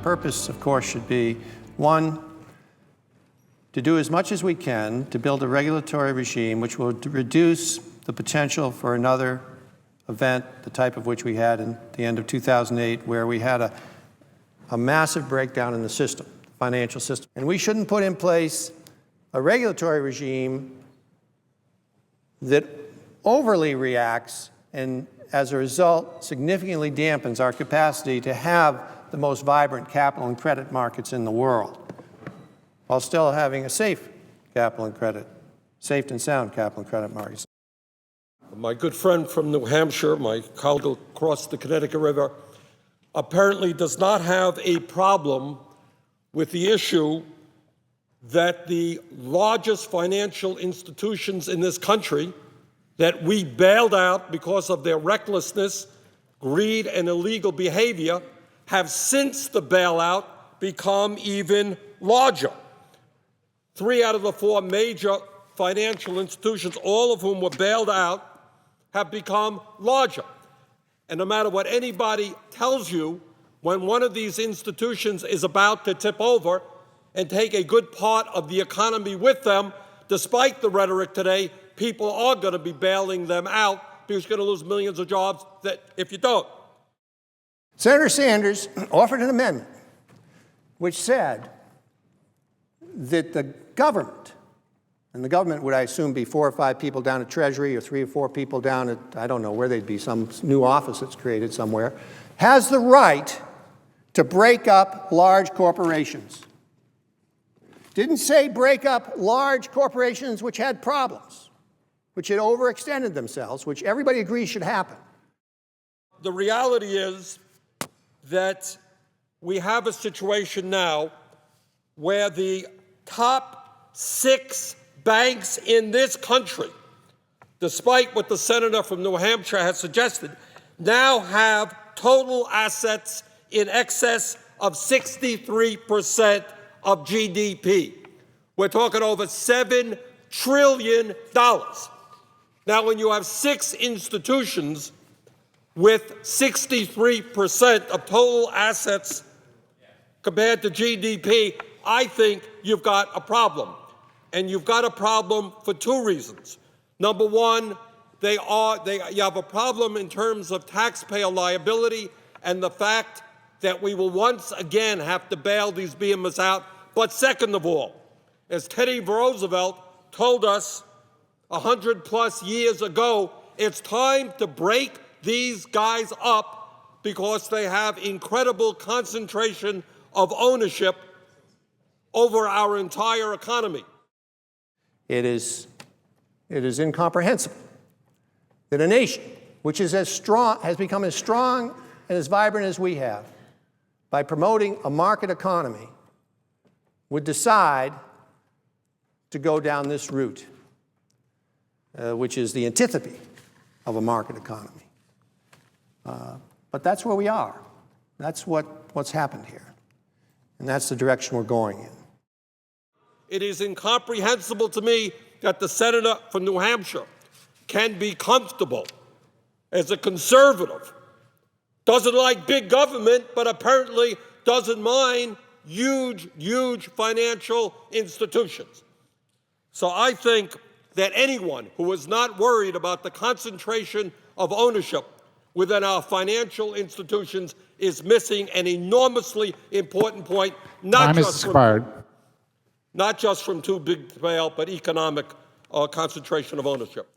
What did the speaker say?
purpose, of course, should be, one, to do as much as we can to build a regulatory regime which will reduce the potential for another event, the type of which we had in the end of 2008, where we had a massive breakdown in the system, the financial system. And we shouldn't put in place a regulatory regime that overly reacts and, as a result, significantly dampens our capacity to have the most vibrant capital and credit markets in the world, while still having a safe capital and credit, safe and sound capital and credit markets. My good friend from New Hampshire, my colleague across the Connecticut River, apparently does not have a problem with the issue that the largest financial institutions in this country that we bailed out because of their recklessness, greed, and illegal behavior have since the bailout become even larger. 3 out of the 4 major financial institutions, all of whom were bailed out, have become larger. And no matter what anybody tells you, when one of these institutions is about to tip over and take a good part of the economy with them, despite the rhetoric today, people are going to be bailing them out because you're going to lose millions of jobs if you don't. Senator Sanders offered an amendment which said that the government, and the government would, I assume, be 4 or 5 people down at Treasury or 3 or 4 people down at, I don't know where they'd be, some new office that's created somewhere, has the right to break up large corporations. Didn't say break up large corporations which had problems, which had overextended themselves, which everybody agrees should happen. The reality is that we have a situation now where the top 6 banks in this country, despite what the senator from New Hampshire has suggested, now have total assets in excess of 63% of GDP. We're talking over $7 trillion. Now, when you have 6 institutions with 63% of total assets compared to GDP, I think you've got a problem. And you've got a problem for 2 reasons. Number one, you have a problem in terms of taxpayer liability and the fact that we will once again have to bail these behemoths out. But second of all, as Teddy Roosevelt told us 100+ years ago, it's time to break these guys up because they have incredible concentration of ownership over our entire economy. It is incomprehensible that a nation which is has become as strong and as vibrant as we have by promoting a market economy would decide to go down this route, which is the antithesis of a market economy. But that's where we are. That's what's happened here. And that's the direction we're going in. It is incomprehensible to me that the senator from New Hampshire can be comfortable as a conservative, doesn't like big government, but apparently doesn't mind huge financial institutions. So I think that anyone who is not worried about the concentration of ownership within our financial institutions is missing an enormously important point, not just from too big to fail, but economic concentration of ownership.